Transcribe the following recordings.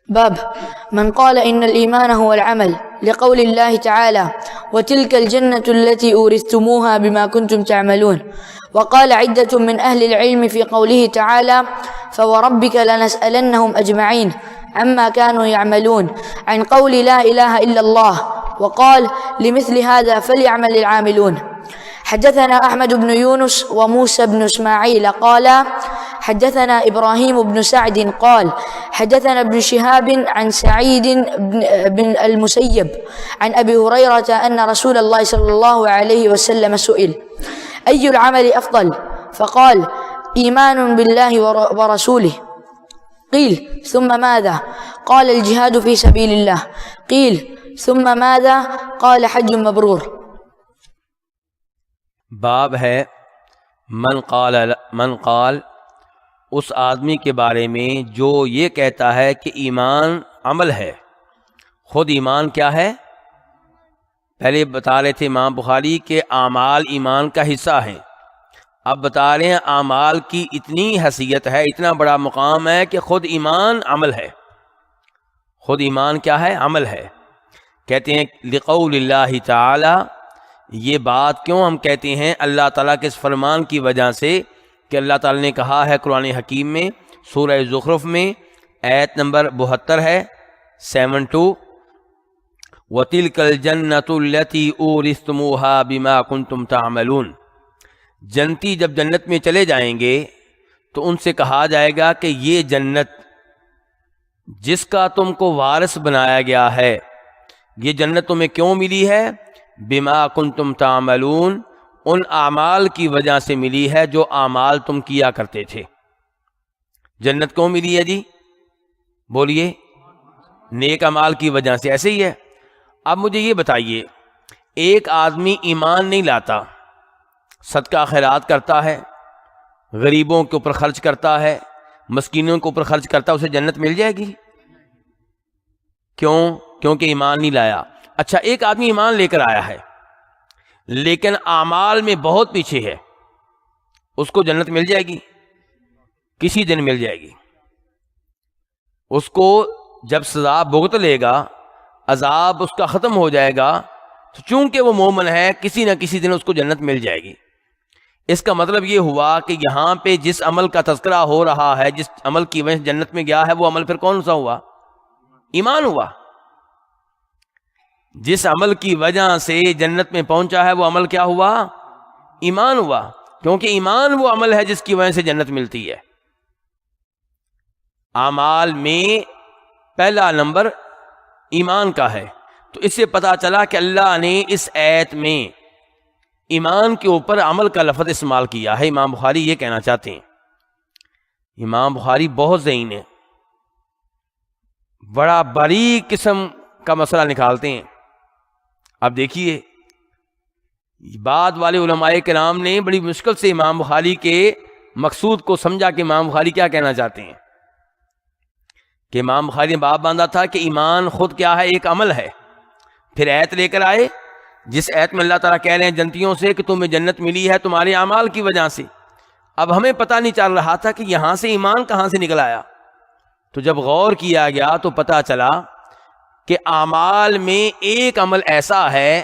باب من قال إن الإيمان هو العمل لقول الله تعالى وتلك الجنة التي أورثتموها بما كنتم تعملون. وقال عدة من أهل العلم في قوله تعالى فوربك لنسألنهم أجمعين عما كانوا يعملون عن قول لا إله إلا الله، وقال لمثل هذا فليعمل العاملون. حدثنا أحمد بن يونس وموسى بن إسماعيل قال حدثنا إبراهيم بن سعد قال حدثنا ابن شهاب عن سعيد بن المسيب عن أبي هريرة أن رسول الله صلى الله عليه وسلم سئل أي العمل أفضل؟ فقال إيمان بالله ورسوله. قيل ثم ماذا؟ قال الجهاد في سبيل الله. قيل ثم ماذا؟ قال حج مبرور. باب ہے من قال اس آدمی کے بارے میں جو یہ کہتا ہے کہ ایمان عمل ہے. خود ایمان کیا ہے؟ پہلے بتا رہے تھے امام بخاری کہ اعمال ایمان کا حصہ ہیں. اب بتا رہے ہیں اعمال کی اتنی حیثیت ہے، اتنا بڑا مقام ہے کہ خود ایمان عمل ہے. خود ایمان کیا ہے؟ عمل ہے. کہتے ہیں لقول اللہ تعالی. یہ بات کیوں ہم کہتے ہیں؟ اللہ تعالیٰ کے اس فرمان کی وجہ سے کہ اللہ تعالیٰ نے کہا ہے قرآن حکیم میں سورہ زخرف میں آیت نمبر 72 ہے 72 وَتِلْكَ الْجَنَّةُ الَّتِي أُورِثْتُمُوهَا بِمَا كُنْتُمْ تَعْمَلُونَ. جنتی جب جنت میں چلے جائیں گے تو ان سے کہا جائے گا کہ یہ جنت جس کا تم کو وارث بنایا گیا ہے، یہ جنت تمہیں کیوں ملی ہے؟ بما کنتم تعملون، ان اعمال کی وجہ سے ملی ہے جو اعمال تم کیا کرتے تھے. جنت کیوں ملی ہے جی؟ بولیے. نیک اعمال کی وجہ سے. ایسے ہی ہے. اب مجھے یہ بتائیے، ایک آدمی ایمان نہیں لاتا، صدقہ خیرات کرتا ہے، غریبوں کے اوپر خرچ کرتا ہے، مسکینوں کے اوپر خرچ کرتا ہے، اسے جنت مل جائے گی؟ کیوں؟ کیونکہ ایمان نہیں لایا. اچھا، ایک آدمی ایمان لے کر آیا ہے لیکن اعمال میں بہت پیچھے ہے، اس کو جنت مل جائے گی؟ کسی دن مل جائے گی. اس کو جب سزا بھگت لے گا، عذاب اس کا ختم ہو جائے گا، تو چونکہ وہ مومن ہے کسی نہ کسی دن اس کو جنت مل جائے گی. اس کا مطلب یہ ہوا کہ یہاں پہ جس عمل کا تذکرہ ہو رہا ہے، جس عمل کی وجہ سے جنت میں گیا ہے، وہ عمل پھر کون سا ہوا؟ ایمان ہوا. جس عمل کی وجہ سے جنت میں پہنچا ہے وہ عمل کیا ہوا؟ ایمان ہوا. کیونکہ ایمان وہ عمل ہے جس کی وجہ سے جنت ملتی ہے. اعمال میں پہلا نمبر ایمان کا ہے. تو اس سے پتا چلا کہ اللہ نے اس آیت میں ایمان کے اوپر عمل کا لفظ استعمال کیا ہے. امام بخاری یہ کہنا چاہتے ہیں. امام بخاری بہت ذہین ہے، بڑا باریک قسم کا مسئلہ نکالتے ہیں. اب دیکھیے، بعد والے علماء کرام نے بڑی مشکل سے امام بخاری کے مقصود کو سمجھا کہ امام بخاری کیا کہنا چاہتے ہیں. کہ امام بخاری نے باب باندھا تھا کہ ایمان خود کیا ہے؟ ایک عمل ہے. پھر آیت لے کر آئے جس آیت میں اللہ تعالیٰ کہہ رہے ہیں جنتیوں سے کہ تمہیں جنت ملی ہے تمہارے اعمال کی وجہ سے. اب ہمیں پتہ نہیں چل رہا تھا کہ یہاں سے ایمان کہاں سے نکل آیا. تو جب غور کیا گیا تو پتہ چلا کہ اعمال میں ایک عمل ایسا ہے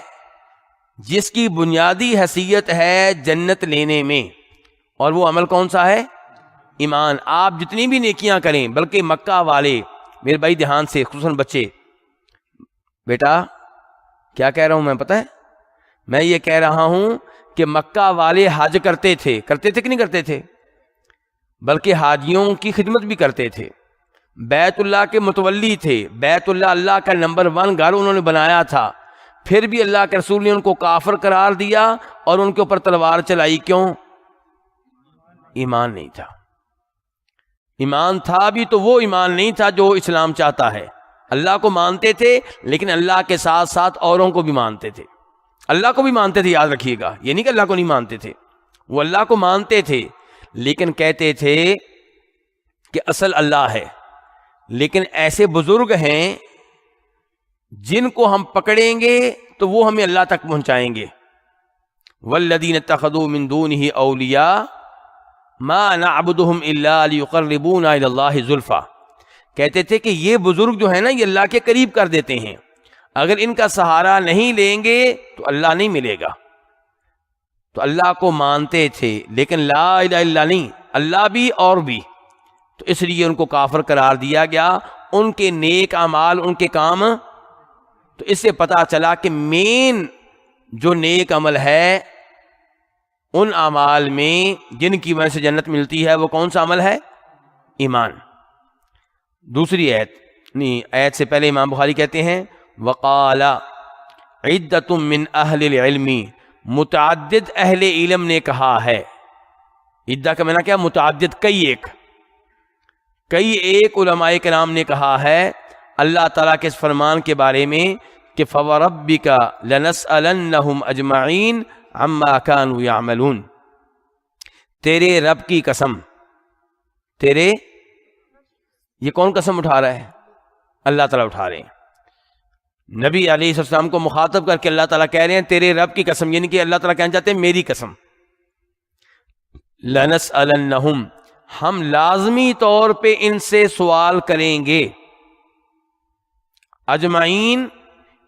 جس کی بنیادی حیثیت ہے جنت لینے میں، اور وہ عمل کون سا ہے؟ ایمان. آپ جتنی بھی نیکیاں کریں، بلکہ مکہ والے، میرے بھائی دھیان سے، خصوصاً بچے، بیٹا کیا کہہ رہا ہوں میں پتہ ہے؟ میں یہ کہہ رہا ہوں کہ مکہ والے حج کرتے تھے کہ نہیں کرتے تھے؟ بلکہ حاجیوں کی خدمت بھی کرتے تھے. بیت اللہ کے متولی تھے. بیت اللہ اللہ کا نمبر 1 گھر انہوں نے بنایا تھا. پھر بھی اللہ کے رسول نے ان کو کافر قرار دیا اور ان کے اوپر تلوار چلائی. کیوں؟ ایمان نہیں تھا. ایمان تھا بھی تو وہ ایمان نہیں تھا جو اسلام چاہتا ہے. اللہ کو مانتے تھے لیکن اللہ کے ساتھ ساتھ اوروں کو بھی مانتے تھے. اللہ کو بھی مانتے تھے، یاد رکھیے گا، یہ نہیں کہ اللہ کو نہیں مانتے تھے. وہ اللہ کو مانتے تھے لیکن کہتے تھے کہ اصل اللہ ہے. لیکن ایسے بزرگ ہیں جن کو ہم پکڑیں گے تو وہ ہمیں اللہ تک پہنچائیں گے. والذین اتخذوا من دونہ اولیاء ما نعبدهم الا لیقربونا الی اللہ زلفی. کہتے تھے کہ یہ بزرگ جو ہے نا یہ اللہ کے قریب کر دیتے ہیں، اگر ان کا سہارا نہیں لیں گے تو اللہ نہیں ملے گا. تو اللہ کو مانتے تھے لیکن لا الہ الا نہیں، اللہ بھی اور بھی، تو اس لیے ان کو کافر قرار دیا گیا. ان کے نیک اعمال، ان کے کام، تو اس سے پتہ چلا کہ مین جو نیک عمل ہے ان اعمال میں جن کی وجہ سے جنت ملتی ہے وہ کون سا عمل ہے؟ ایمان. دوسری آیت سے پہلے امام بخاری کہتے ہیں وقال عدۃ من اہل العلم، متعدد اہل علم نے کہا ہے. عدہ کا معنی کیا؟ متعدد، کئی ایک علماء کرام نے کہا ہے اللہ تعالیٰ کے اس فرمان کے بارے میں کہ فوربک لنسألنہم اجمعین عما کانوا یعملون. تیرے رب کی قسم، تیرے، یہ کون قسم اٹھا رہا ہے؟ اللہ تعالیٰ اٹھا رہے ہیں. نبی علیہ السلام کو مخاطب کر کے اللہ تعالیٰ کہہ رہے ہیں تیرے رب کی قسم، یعنی کہ اللہ تعالیٰ کہنا چاہتے ہیں میری قسم. لنسألنہم، ہم لازمی طور پہ ان سے سوال کریں گے. اجمعین،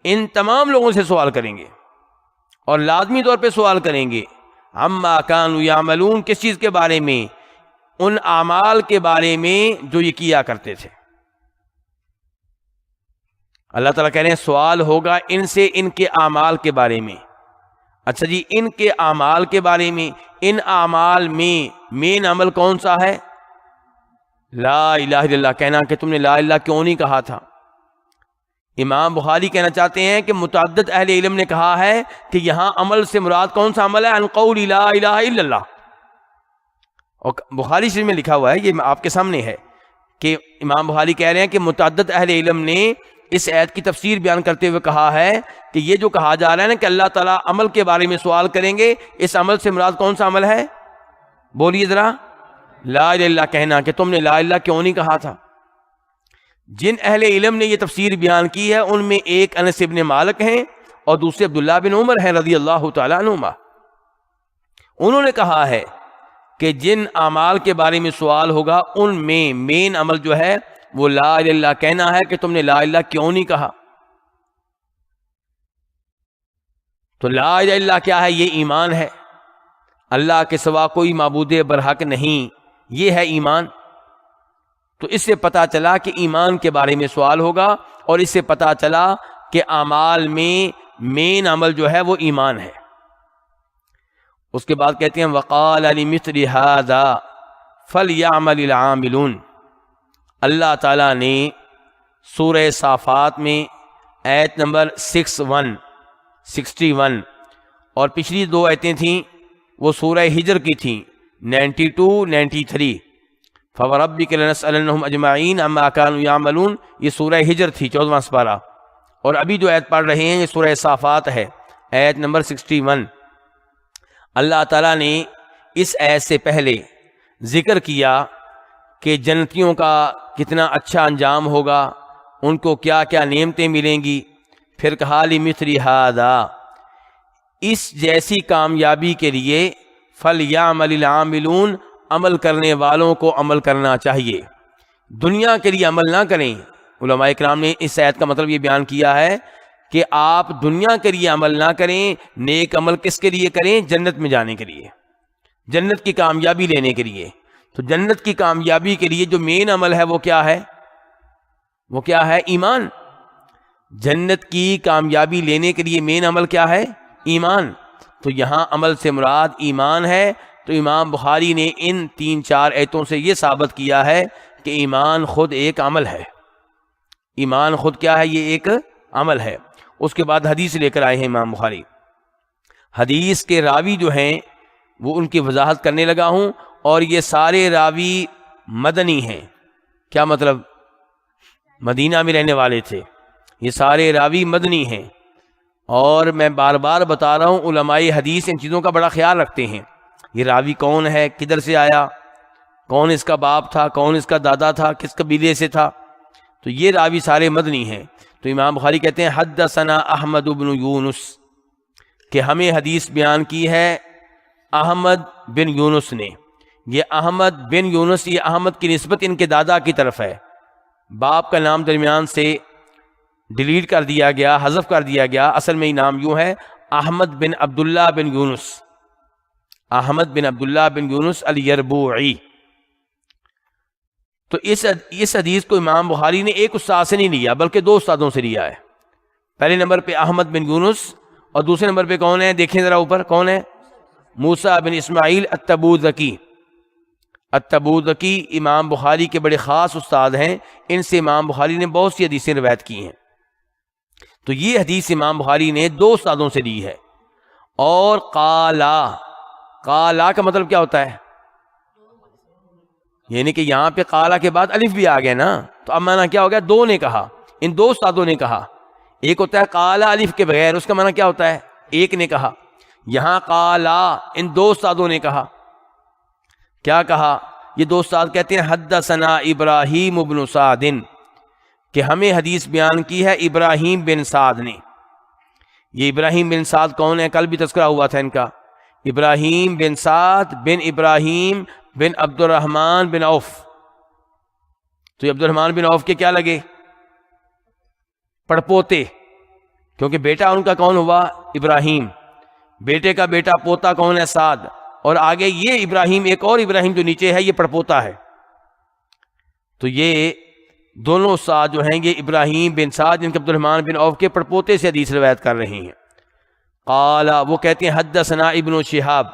ان تمام لوگوں سے سوال کریں گے اور لازمی طور پہ سوال کریں گے. عما کانوا یعملون، کس چیز کے بارے میں؟ ان اعمال کے بارے میں جو یہ کیا کرتے تھے. اللہ تعالیٰ کہہ رہے ہیں سوال ہوگا ان سے ان کے اعمال کے بارے میں. اچھا جی، ان کے اعمال کے بارے میں، ان اعمال میں مین عمل کون سا ہے؟ لا الہ الا اللہ کہنا. کہ تم نے لا الہ کیوں نہیں کہا تھا؟ امام بخاری کہنا چاہتے ہیں کہ متعدد اہل علم نے کہا ہے کہ یہاں عمل سے مراد کون سا عمل ہے؟ ان قول لا الہ الا اللہ. اور بخاری شریف میں لکھا ہوا ہے، یہ آپ کے سامنے ہے، کہ امام بخاری کہہ رہے ہیں کہ متعدد اہل علم نے اس آیت کی تفسیر بیان کرتے ہوئے کہا ہے کہ یہ جو کہا جا رہا ہے نا کہ اللہ تعالیٰ عمل کے بارے میں سوال کریں گے، اس عمل سے مراد کون سا عمل ہے؟ بولیے ذرا. لا الہ الا اللہ کہنا. کہ تم نے لا الہ کیوں نہیں کہا تھا؟ جن اہل علم نے یہ تفسیر بیان کی ہے ان میں ایک انس ابن مالک ہیں اور دوسرے عبداللہ بن عمر ہیں رضی اللہ تعالیٰ عنہما. انہوں نے کہا ہے کہ جن اعمال کے بارے میں سوال ہوگا ان میں مین عمل جو ہے وہ لا الہ الا اللہ کہنا ہے. کہ تم نے لا الہ کیوں نہیں کہا؟ تو لا الہ الا اللہ کیا ہے؟ یہ ایمان ہے. اللہ کے سوا کوئی معبود برحق نہیں، یہ ہے ایمان. تو اس سے پتہ چلا کہ ایمان کے بارے میں سوال ہوگا، اور اس سے پتہ چلا کہ اعمال میں مین عمل جو ہے وہ ایمان ہے. اس کے بعد کہتے ہیں وقال لمثل هذا فلیعمل العاملون. اللہ تعالیٰ نے سورہ صافات میں آیت نمبر 61 اور پچھلی دو آیتیں تھیں وہ سورہ ہجر کی تھیں 92-93. فوربک لنسألنہم اجمعین عما کانوا یعملون، یہ سورہ ہجر تھی 14واں سپارہ. اور ابھی جو آیت پڑھ رہے ہیں یہ سورہ صافات ہے آیت نمبر 61. اللہ تعالیٰ نے اس آیت سے پہلے ذکر کیا کہ جنتیوں کا کتنا اچھا انجام ہوگا، ان کو کیا کیا نعمتیں ملیں گی. پھر کہا لمثل ھذا، اس جیسی کامیابی کے لیے فلیعمل العاملون، عمل کرنے والوں کو عمل کرنا چاہیے، دنیا کے لیے عمل نہ کریں. علماء کرام نے اس آیت کا مطلب یہ بیان کیا ہے کہ آپ دنیا کے لیے عمل نہ کریں، نیک عمل کس کے لیے کریں؟ جنت میں جانے کے لیے، جنت کی کامیابی لینے کے لیے. تو جنت کی کامیابی کے لیے جو مین عمل ہے وہ کیا ہے؟ وہ کیا ہے؟ ایمان. جنت کی کامیابی لینے کے لیے مین عمل کیا ہے؟ ایمان. تو یہاں عمل سے مراد ایمان ہے. تو امام بخاری نے ان 3-4 آیتوں سے یہ ثابت کیا ہے کہ ایمان خود ایک عمل ہے. ایمان خود کیا ہے؟ یہ ایک عمل ہے. اس کے بعد حدیث لے کر آئے ہیں امام بخاری. حدیث کے راوی جو ہیں وہ ان کی وضاحت کرنے لگا ہوں، اور یہ سارے راوی مدنی ہیں. کیا مطلب؟ مدینہ میں رہنے والے تھے. یہ سارے راوی مدنی ہیں. اور میں بار بار بتا رہا ہوں علماء حدیث ان چیزوں کا بڑا خیال رکھتے ہیں. یہ راوی کون ہے، کدھر سے آیا، کون اس کا باپ تھا، کون اس کا دادا تھا، کس قبیلے سے تھا. تو یہ راوی سارے مدنی ہیں. تو امام بخاری کہتے ہیں حدثنا احمد بن یونس، کہ ہمیں حدیث بیان کی ہے احمد بن یونس نے. یہ احمد بن یونس، یہ احمد کی نسبت ان کے دادا کی طرف ہے. باپ کا نام درمیان سے ڈیلیٹ کر دیا گیا، حذف کر دیا گیا، اصل میں یہ نام یوں ہے احمد بن عبداللہ بن یونس، احمد بن عبداللہ بن یونس الیربوعی۔ تو اس حدیث کو امام بخاری نے ایک استاد سے نہیں لیا بلکہ دو استادوں سے لیا ہے۔ پہلے نمبر پہ احمد بن یونس اور دوسرے نمبر پہ کون ہے؟ دیکھیں ذرا اوپر کون ہے؟ موسیٰ بن اسماعیل التبوذکی۔ التبوذکی امام بخاری کے بڑے خاص استاد ہیں، ان سے امام بخاری نے بہت سی حدیثیں روایت کی ہیں۔ تو یہ حدیث امام بخاری نے دو استادوں سے لی ہے۔ اور قالا، قالا کا مطلب کیا ہوتا ہے؟ یعنی کہ یہاں پہ قالا کے بعد الف بھی آ گیا نا، تو اب معنی کیا ہو گیا؟ دو نے کہا، ان دو استادوں نے کہا۔ ایک ہوتا ہے قالا الف کے بغیر، اس کا معنی کیا ہوتا ہے؟ ایک نے کہا۔ یہاں قالا ان دو استادوں نے کہا۔ کیا کہا؟ یہ دو استاد کہتے ہیں حدثنا ابراہیم بن سعد، کہ ہمیں حدیث بیان کی ہے ابراہیم بن سعد نے۔ یہ ابراہیم بن سعد کون ہے؟ کل بھی تذکرہ ہوا تھا ان کا۔ ابراہیم بن سعد بن ابراہیم بن عبد الرحمن بن عوف۔ تو یہ عبد الرحمن بن عوف کے کیا لگے؟ پڑپوتے، کیونکہ بیٹا ان کا کون ہوا؟ ابراہیم، بیٹے کا بیٹا پوتا کون ہے؟ سعد، اور آگے یہ ابراہیم، ایک اور ابراہیم جو نیچے ہے یہ پڑپوتا ہے۔ تو یہ دونوں استاد جو ہیں یہ ابراہیم بن سعد جن کے عبد الرحمن بن عوف کے پڑپوتے سے حدیث روایت کر رہے ہیں۔ قال، وہ کہتے ہیں حدثنا ابن شہاب،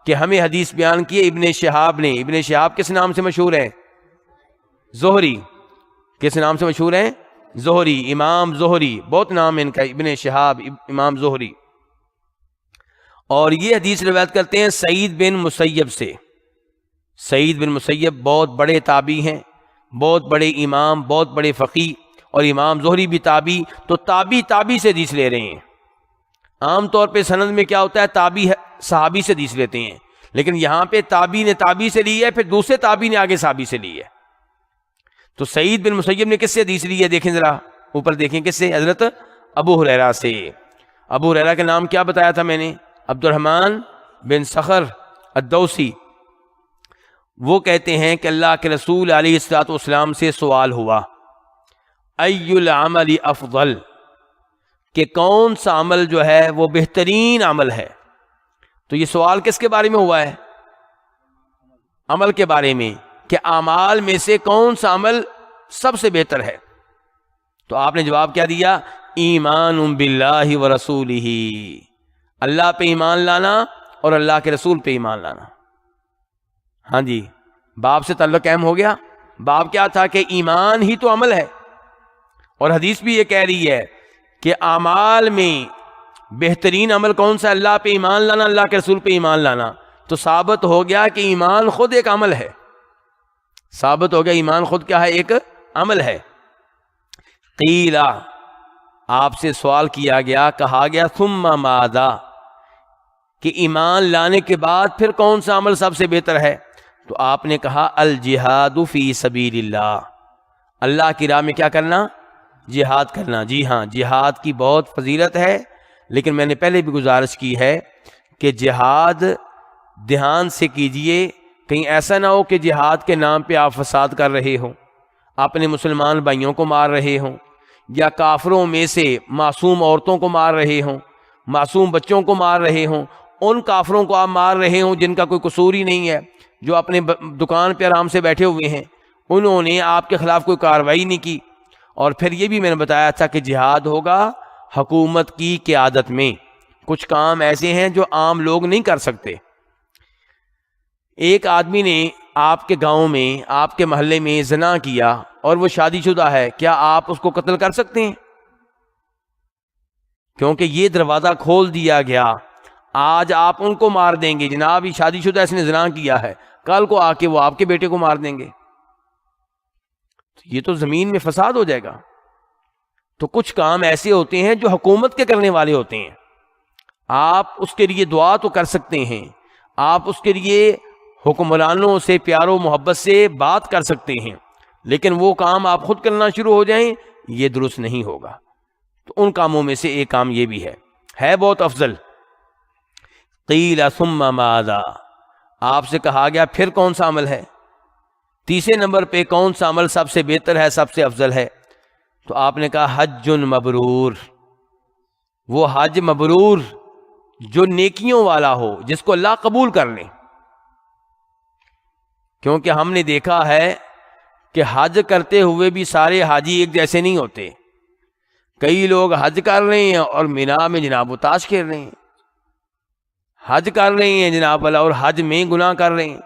کہ ہمیں حدیث بیان کی ابن شہاب نے۔ ابن شہاب کس نام سے مشہور ہے؟ زہری۔ کس نام سے مشہور ہیں؟ زہری، امام زہری، بہت نام ہے ان کا، ابن شہاب، امام زہری۔ اور یہ حدیث روایت کرتے ہیں سعید بن مسیب سے۔ سعید بن مسیب بہت بڑے تابعی ہیں، بہت بڑے امام، بہت بڑے فقیہ، اور امام زہری بھی تابعی، تو تابعی سے حدیث لے رہے ہیں۔ عام طور پہ سند میں کیا ہوتا ہے؟ تابعی صحابی سے حدیث لیتے ہیں، لیکن یہاں پہ تابعی نے تابعی سے لی ہے، پھر دوسرے تابعی نے آگے صحابی سے لی ہے۔ تو سعید بن مسیب نے کس سے حدیث لی ہے؟ دیکھیں ذرا اوپر دیکھیں، کس سے؟ حضرت ابو ہریرہ سے۔ ابو ہریرہ کا نام کیا بتایا تھا میں نے؟ عبد الرحمن بن صخر الدوسی۔ وہ کہتے ہیں کہ اللہ کے رسول علیہ الصلوۃ والسلام سے سوال ہوا ای العمل افضل، کہ کون سا عمل جو ہے وہ بہترین عمل ہے۔ تو یہ سوال کس کے بارے میں ہوا ہے؟ عمل کے بارے میں، کہ اعمال میں سے کون سا عمل سب سے بہتر ہے۔ تو آپ نے جواب کیا دیا؟ ایمان باللہ ورسولہ، اللہ پہ ایمان لانا اور اللہ کے رسول پہ ایمان لانا۔ ہاں جی، باب سے تعلق اہم ہو گیا۔ باب کیا تھا؟ کہ ایمان ہی تو عمل ہے، اور حدیث بھی یہ کہہ رہی ہے کہ اعمال میں بہترین عمل کون سا؟ اللہ پہ ایمان لانا، اللہ کے رسول پہ ایمان لانا۔ تو ثابت ہو گیا کہ ایمان خود ایک عمل ہے، ثابت ہو گیا ایمان خود کیا ہے؟ ایک عمل ہے۔ قیل، آپ سے سوال کیا گیا، کہا گیا ثم ماذا، کہ ایمان لانے کے بعد پھر کون سا عمل سب سے بہتر ہے؟ تو آپ نے کہا الجہاد فی سبیل اللہ، اللہ کی راہ میں کیا کرنا؟ جہاد کرنا۔ جی ہاں، جہاد کی بہت فضیلت ہے، لیکن میں نے پہلے بھی گزارش کی ہے کہ جہاد دھیان سے کیجئے، کہیں ایسا نہ ہو کہ جہاد کے نام پہ آپ فساد کر رہے ہوں، اپنے مسلمان بھائیوں کو مار رہے ہوں، یا کافروں میں سے معصوم عورتوں کو مار رہے ہوں، معصوم بچوں کو مار رہے ہوں، ان کافروں کو آپ مار رہے ہوں جن کا کوئی قصور ہی نہیں ہے، جو اپنے دکان پہ آرام سے بیٹھے ہوئے ہیں، انہوں نے آپ کے خلاف کوئی کارروائی نہیں کی۔ اور پھر یہ بھی میں نے بتایا تھا کہ جہاد ہوگا حکومت کی قیادت میں۔ کچھ کام ایسے ہیں جو عام لوگ نہیں کر سکتے۔ ایک آدمی نے آپ کے گاؤں میں، آپ کے محلے میں زنا کیا اور وہ شادی شدہ ہے، کیا آپ اس کو قتل کر سکتے ہیں؟ کیونکہ یہ دروازہ کھول دیا گیا۔ آج آپ ان کو مار دیں گے، جناب یہ شادی شدہ اس نے زنا کیا ہے، کل کو آ کے وہ آپ کے بیٹے کو مار دیں گے، یہ تو زمین میں فساد ہو جائے گا۔ تو کچھ کام ایسے ہوتے ہیں جو حکومت کے کرنے والے ہوتے ہیں، آپ اس کے لیے دعا تو کر سکتے ہیں، آپ اس کے لیے حکمرانوں سے پیار و محبت سے بات کر سکتے ہیں، لیکن وہ کام آپ خود کرنا شروع ہو جائیں، یہ درست نہیں ہوگا۔ تو ان کاموں میں سے ایک کام یہ بھی ہے بہت افضل۔ قیل ثم ماذا، آپ سے کہا گیا پھر کون سا عمل ہے؟ تیسرے نمبر پہ کون سا عمل سب سے بہتر ہے، سب سے افضل ہے؟ تو آپ نے کہا حج مبرور، وہ حج مبرور جو نیکیوں والا ہو، جس کو اللہ قبول کر لے۔ کیونکہ ہم نے دیکھا ہے کہ حج کرتے ہوئے بھی سارے حاجی ایک جیسے نہیں ہوتے۔ کئی لوگ حج کر رہے ہیں اور مینا میں جناب وہ تاش کھیل رہے ہیں، حج کر رہے ہیں جناب والا اور حج میں گناہ کر رہے ہیں۔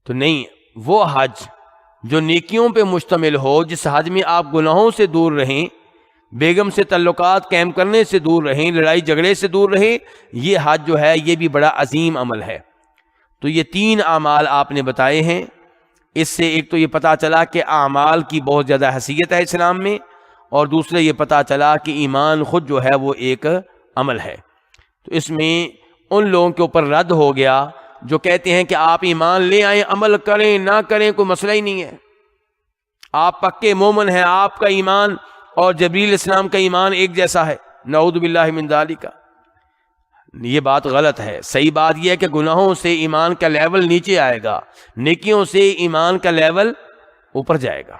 تو نہیں، وہ حج جو نیکیوں پہ مشتمل ہو، جس حج میں آپ گناہوں سے دور رہیں، بیگم سے تعلقات قائم کرنے سے دور رہیں، لڑائی جھگڑے سے دور رہیں، یہ حج جو ہے یہ بھی بڑا عظیم عمل ہے۔ تو یہ 3 اعمال آپ نے بتائے ہیں۔ اس سے ایک تو یہ پتہ چلا کہ اعمال کی بہت زیادہ حیثیت ہے اسلام میں، اور دوسرے یہ پتہ چلا کہ ایمان خود جو ہے وہ ایک عمل ہے۔ تو اس میں ان لوگوں کے اوپر رد ہو گیا جو کہتے ہیں کہ آپ ایمان لے آئیں، عمل کریں نہ کریں کوئی مسئلہ ہی نہیں ہے، آپ پکے مومن ہیں، آپ کا ایمان اور جبریل السلام کا ایمان ایک جیسا ہے۔ نعوذ باللہ من ذالک، یہ بات غلط ہے۔ صحیح بات یہ ہے کہ گناہوں سے ایمان کا لیول نیچے آئے گا، نیکیوں سے ایمان کا لیول اوپر جائے گا۔